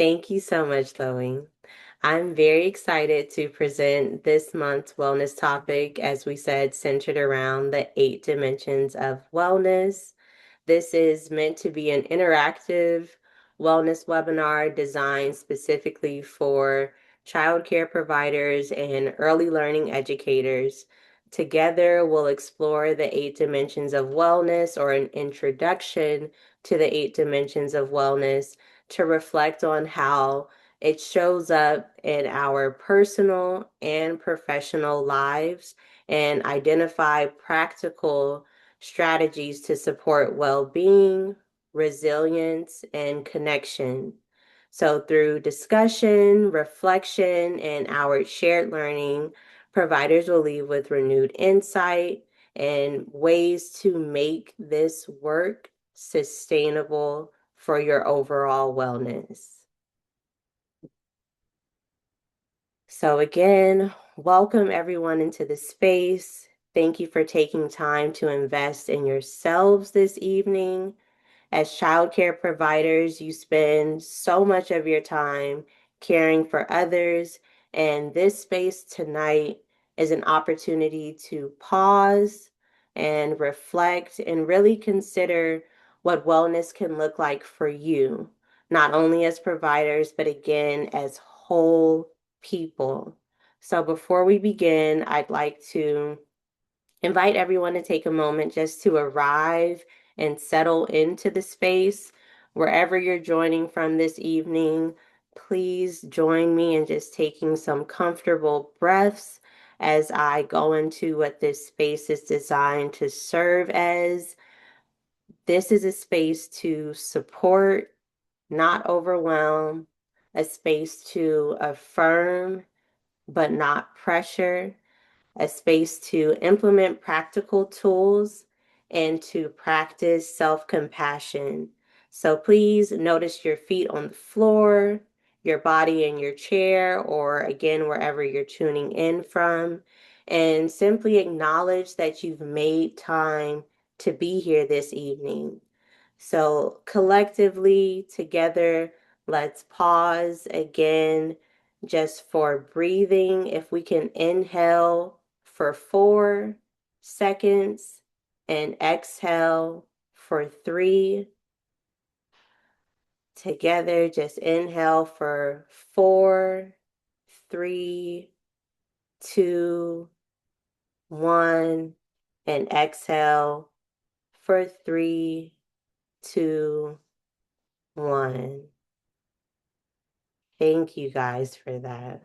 Thank you so much, Chloe. I'm very excited to present this month's wellness topic, as we said, centered around the 8 dimensions of wellness. This is meant to be an interactive wellness webinar designed specifically for childcare providers and early learning educators. Together, we'll explore the 8 dimensions of wellness, or an introduction to the 8 dimensions of wellness, to reflect on how it shows up in our personal and professional lives and identify practical strategies to support well-being, resilience, and connection. So through discussion, reflection, and our shared learning, providers will leave with renewed insight and ways to make this work sustainable for your overall wellness. So again, welcome everyone into the space. Thank you for taking time to invest in yourselves this evening. As childcare providers, you spend so much of your time caring for others, and this space tonight is an opportunity to pause and reflect and really consider what wellness can look like for you, not only as providers, but again, as whole people. So before we begin, I'd like to invite everyone to take a moment just to arrive and settle into the space. Wherever you're joining from this evening, please join me in just taking some comfortable breaths as I go into what this space is designed to serve as. This is a space to support, not overwhelm, a space to affirm, but not pressure, a space to implement practical tools and to practice self-compassion. So please notice your feet on the floor, your body in your chair, or again, wherever you're tuning in from, and simply acknowledge that you've made time to be here this evening. So collectively, together, let's pause again just for breathing. If we can inhale for 4 seconds and exhale for 3. Together, just inhale for 4, 3, 2, 1, and exhale for 3, 2, 1. Thank you guys for that.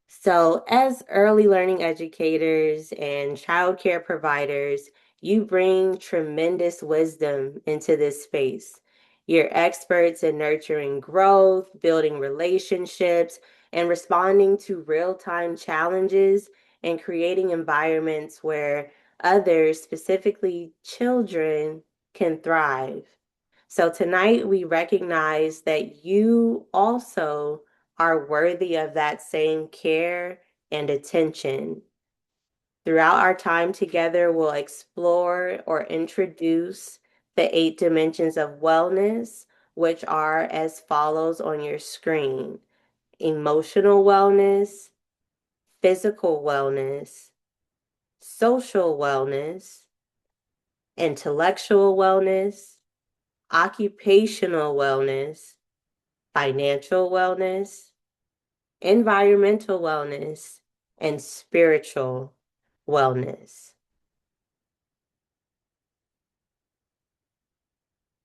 So, as early learning educators and childcare providers, you bring tremendous wisdom into this space. You're experts in nurturing growth, building relationships, and responding to real-time challenges and creating environments where others, specifically children, can thrive. So tonight we recognize that you also are worthy of that same care and attention. Throughout our time together, we'll explore or introduce the 8 dimensions of wellness, which are as follows on your screen: emotional wellness, physical wellness, social wellness, intellectual wellness, occupational wellness, financial wellness, environmental wellness, and spiritual wellness.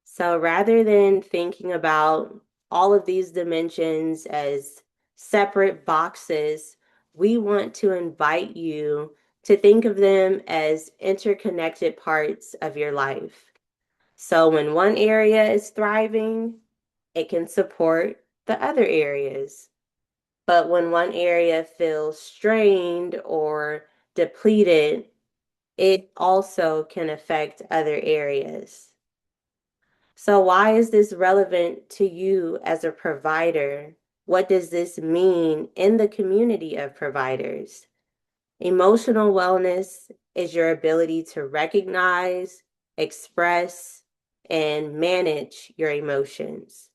So rather than thinking about all of these dimensions as separate boxes, we want to invite you to think of them as interconnected parts of your life. So when one area is thriving, it can support the other areas. But when one area feels strained or depleted, it also can affect other areas. So, why is this relevant to you as a provider? What does this mean in the community of providers? Emotional wellness is your ability to recognize, express, and manage your emotions.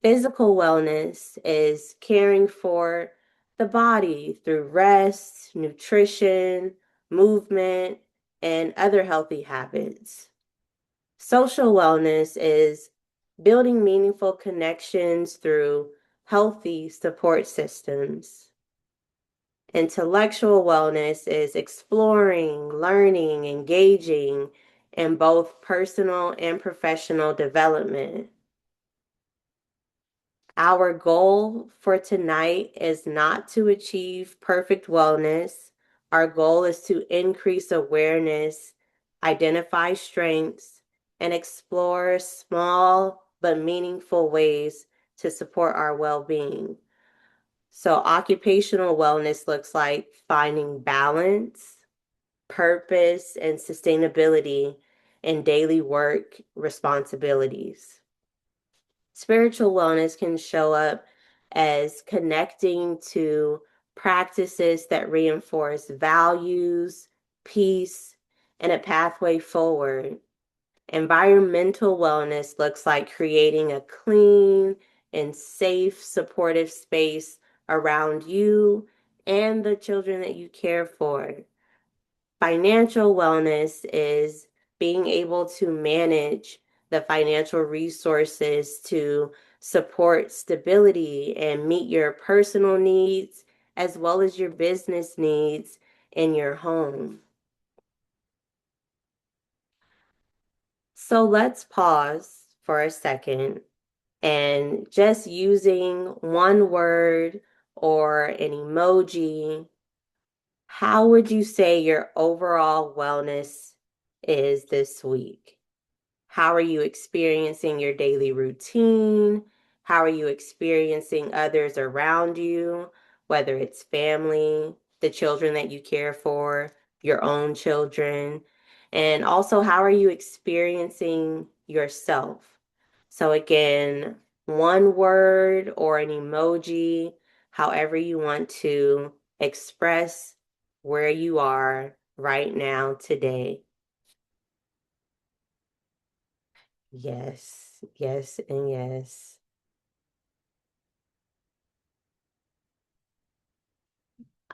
Physical wellness is caring for the body through rest, nutrition, movement, and other healthy habits. Social wellness is building meaningful connections through healthy support systems. Intellectual wellness is exploring, learning, engaging in both personal and professional development. Our goal for tonight is not to achieve perfect wellness. Our goal is to increase awareness, identify strengths, and explore small but meaningful ways to support our well being. So, occupational wellness looks like finding balance, purpose, and sustainability in daily work responsibilities. Spiritual wellness can show up as connecting to practices that reinforce values, peace, and a pathway forward. Environmental wellness looks like creating a clean and safe, supportive space around you and the children that you care for. Financial wellness is being able to manage the financial resources to support stability and meet your personal needs as well as your business needs in your home. So let's pause for a second and just using one word or an emoji, how would you say your overall wellness is this week? How are you experiencing your daily routine? How are you experiencing others around you, whether it's family, the children that you care for, your own children? And also, how are you experiencing yourself? So, again, one word or an emoji, however you want to express where you are right now today. Yes, yes, and yes.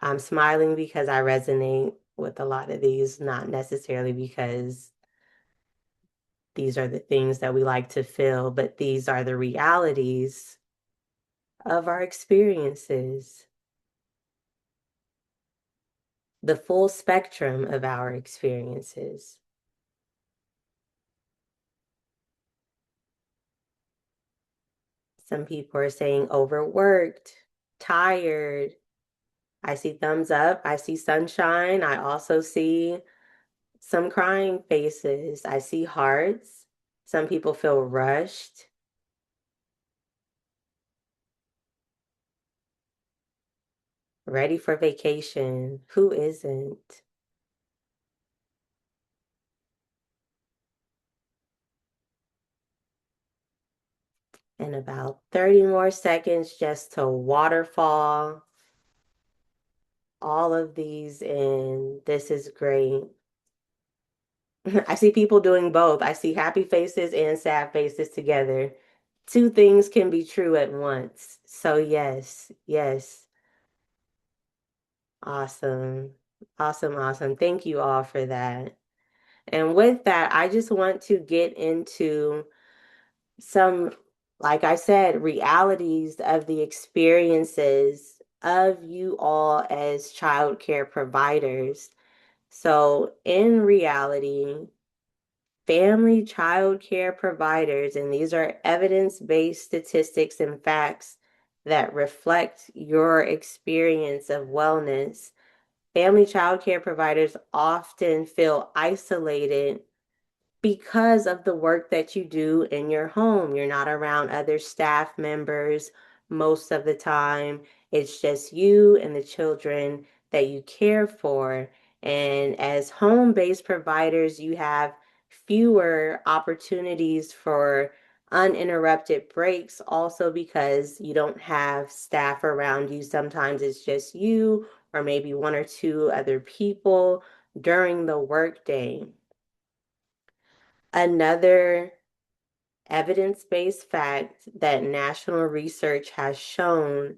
I'm smiling because I resonate with a lot of these, not necessarily because these are the things that we like to feel, but these are the realities of our experiences, the full spectrum of our experiences. Some people are saying overworked, tired. I see thumbs up. I see sunshine. I also see some crying faces. I see hearts. Some people feel rushed, ready for vacation. Who isn't? And about 30 more seconds just to waterfall all of these in. This is great. I see people doing both. I see happy faces and sad faces together. Two things can be true at once. So, yes, yes. Awesome. Awesome, awesome. Thank you all for that. And with that, I just want to get into some, like I said, realities of the experiences of you all as childcare providers. So, in reality, family childcare providers, and these are evidence-based statistics and facts that reflect your experience of wellness. Family childcare providers often feel isolated because of the work that you do in your home. You're not around other staff members most of the time. It's just you and the children that you care for. And as home-based providers, you have fewer opportunities for uninterrupted breaks, also because you don't have staff around you. Sometimes it's just you or maybe one or two other people during the workday. Another evidence-based fact that national research has shown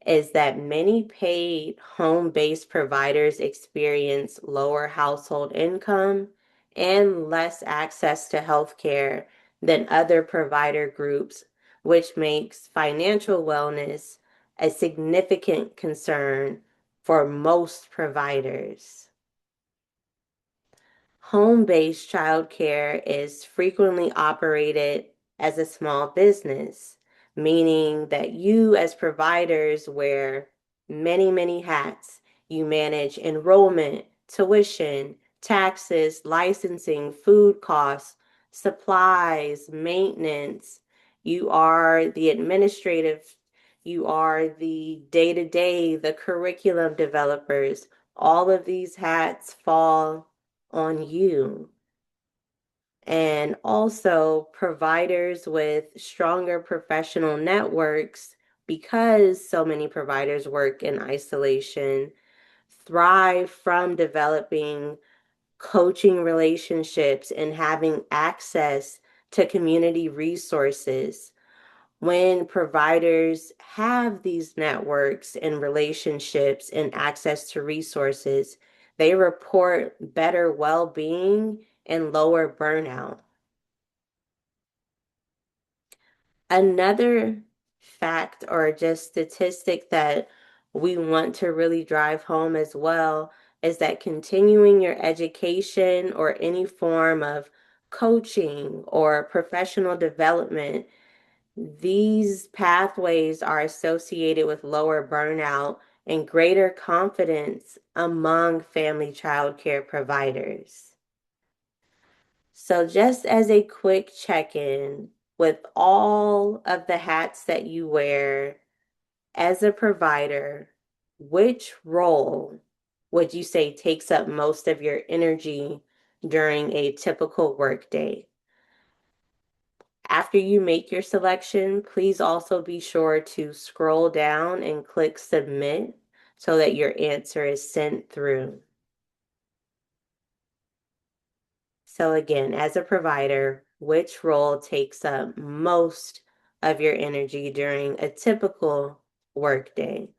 is that many paid home-based providers experience lower household income and less access to healthcare than other provider groups, which makes financial wellness a significant concern for most providers. Home-based childcare is frequently operated as a small business, meaning that you as providers wear many, many hats. You manage enrollment, tuition, taxes, licensing, food costs, supplies, maintenance. You are the administrative, you are the day-to-day, the curriculum developers. All of these hats fall on you. And also, providers with stronger professional networks, because so many providers work in isolation, thrive from developing coaching relationships and having access to community resources. When providers have these networks and relationships and access to resources, they report better well-being and lower burnout. Another fact or just statistic that we want to really drive home as well is that continuing your education or any form of coaching or professional development, these pathways are associated with lower burnout and greater confidence among family child care providers. So, just as a quick check in, with all of the hats that you wear as a provider, which role would you say takes up most of your energy during a typical workday? After you make your selection, please also be sure to scroll down and click submit so that your answer is sent through. So again, as a provider, which role takes up most of your energy during a typical workday?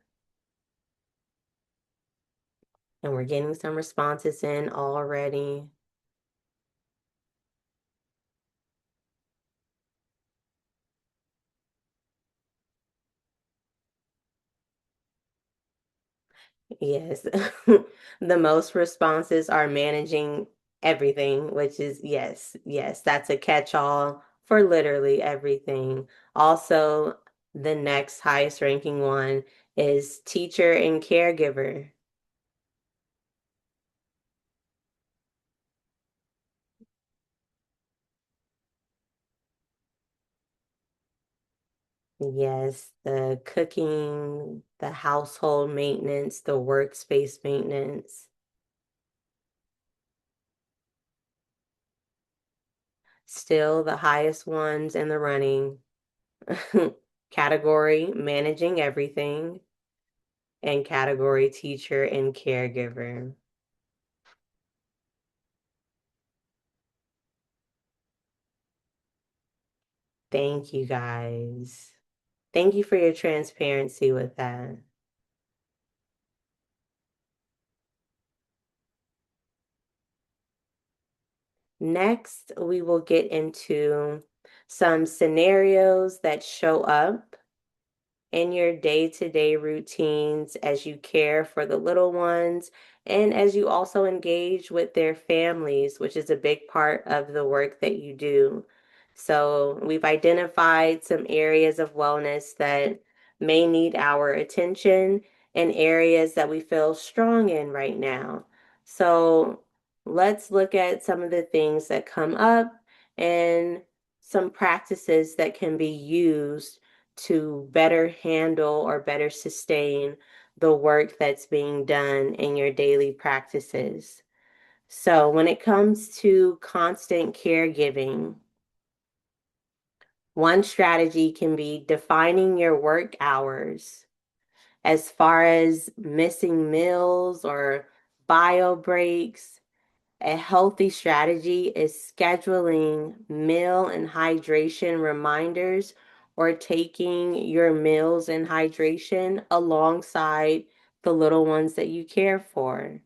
And we're getting some responses in already. Yes. The most responses are managing everything, which is yes, yes, that's a catch-all for literally everything. Also, the next highest ranking one is teacher and caregiver. Yes, the cooking, the household maintenance, the workspace maintenance. Still the highest ones in the running. Category managing everything and category teacher and caregiver. Thank you guys. Thank you for your transparency with that. Next, we will get into some scenarios that show up in your day-to-day routines as you care for the little ones and as you also engage with their families, which is a big part of the work that you do. So, we've identified some areas of wellness that may need our attention and areas that we feel strong in right now. So, let's look at some of the things that come up and some practices that can be used to better handle or better sustain the work that's being done in your daily practices. So, when it comes to constant caregiving, one strategy can be defining your work hours as far as missing meals or bio breaks, A healthy strategy is scheduling meal and hydration reminders or taking your meals and hydration alongside the little ones that you care for.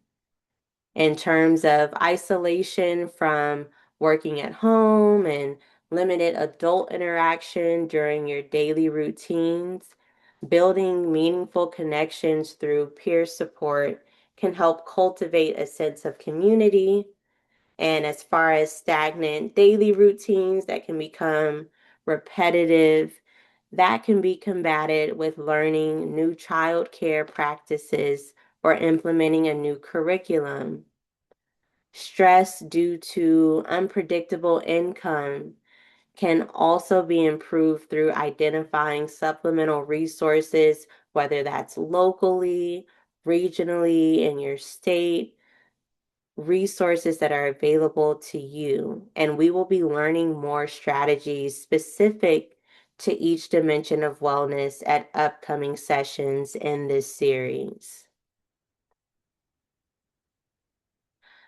In terms of isolation from working at home and limited adult interaction during your daily routines, building meaningful connections through peer support can help cultivate a sense of community. And as far as stagnant daily routines that can become repetitive, that can be combated with learning new child care practices or implementing a new curriculum. Stress due to unpredictable income can also be improved through identifying supplemental resources, whether that's locally, regionally, in your state, resources that are available to you. And we will be learning more strategies specific to each dimension of wellness at upcoming sessions in this series.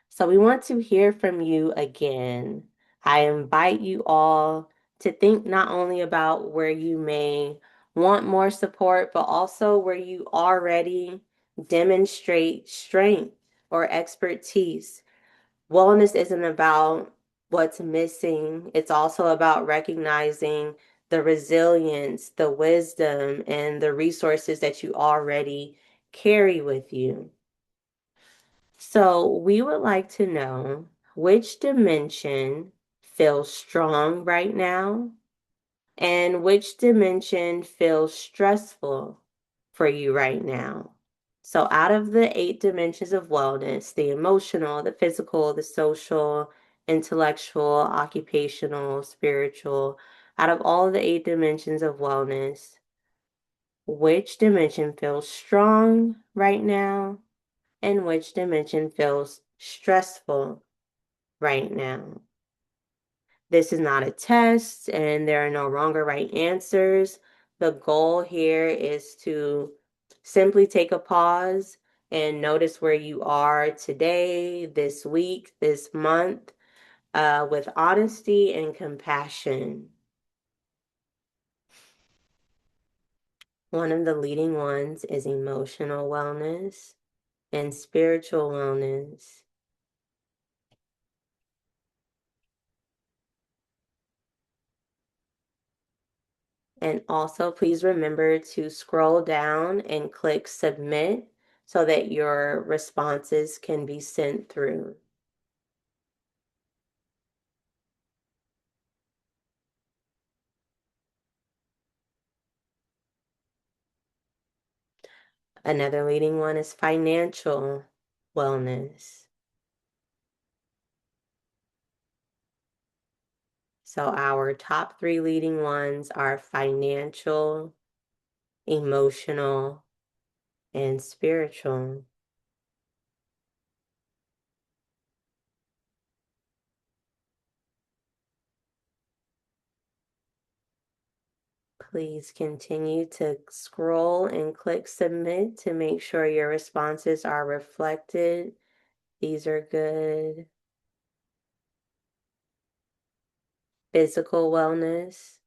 So we want to hear from you again. I invite you all to think not only about where you may want more support, but also where you already demonstrate strength or expertise. Wellness isn't about what's missing, it's also about recognizing the resilience, the wisdom, and the resources that you already carry with you. So we would like to know which dimension feels strong right now and which dimension feels stressful for you right now. So out of the 8 dimensions of wellness, the emotional, the physical, the social, intellectual, occupational, spiritual, out of all the 8 dimensions of wellness, which dimension feels strong right now and which dimension feels stressful right now? This is not a test and there are no wrong or right answers. The goal here is to simply take a pause and notice where you are today, this week, this month, with honesty and compassion. One of the leading ones is emotional wellness and spiritual wellness. And also, please remember to scroll down and click submit so that your responses can be sent through. Another leading one is financial wellness. So our top 3 leading ones are financial, emotional, and spiritual. Please continue to scroll and click submit to make sure your responses are reflected. These are good. Physical wellness,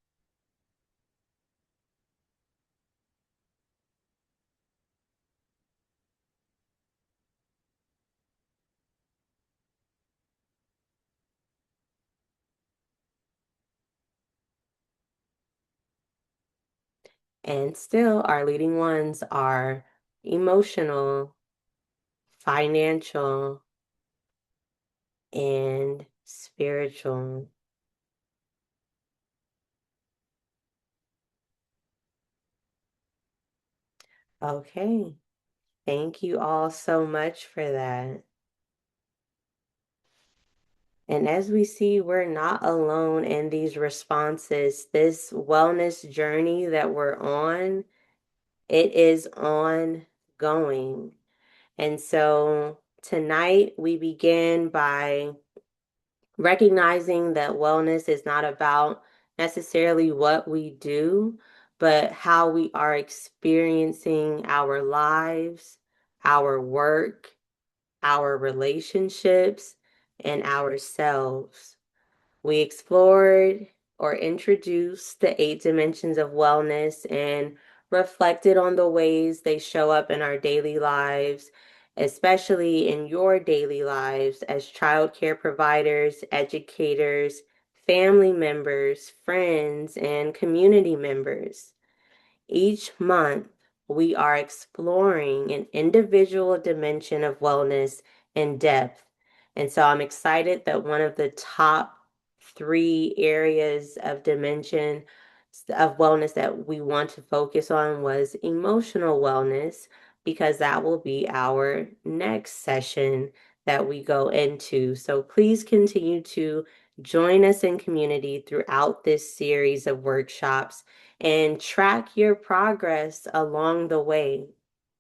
and still our leading ones are emotional, financial, and spiritual. Okay, thank you all so much for that. And as we see, we're not alone in these responses. This wellness journey that we're on, it is ongoing. And so tonight we begin by recognizing that wellness is not about necessarily what we do, but how we are experiencing our lives, our work, our relationships, and ourselves. We explored or introduced the 8 dimensions of wellness and reflected on the ways they show up in our daily lives, especially in your daily lives as childcare providers, educators, family members, friends, and community members. Each month, we are exploring an individual dimension of wellness in depth. And so I'm excited that one of the top 3 areas of dimension of wellness that we want to focus on was emotional wellness, because that will be our next session that we go into. So please continue to join us in community throughout this series of workshops and track your progress along the way.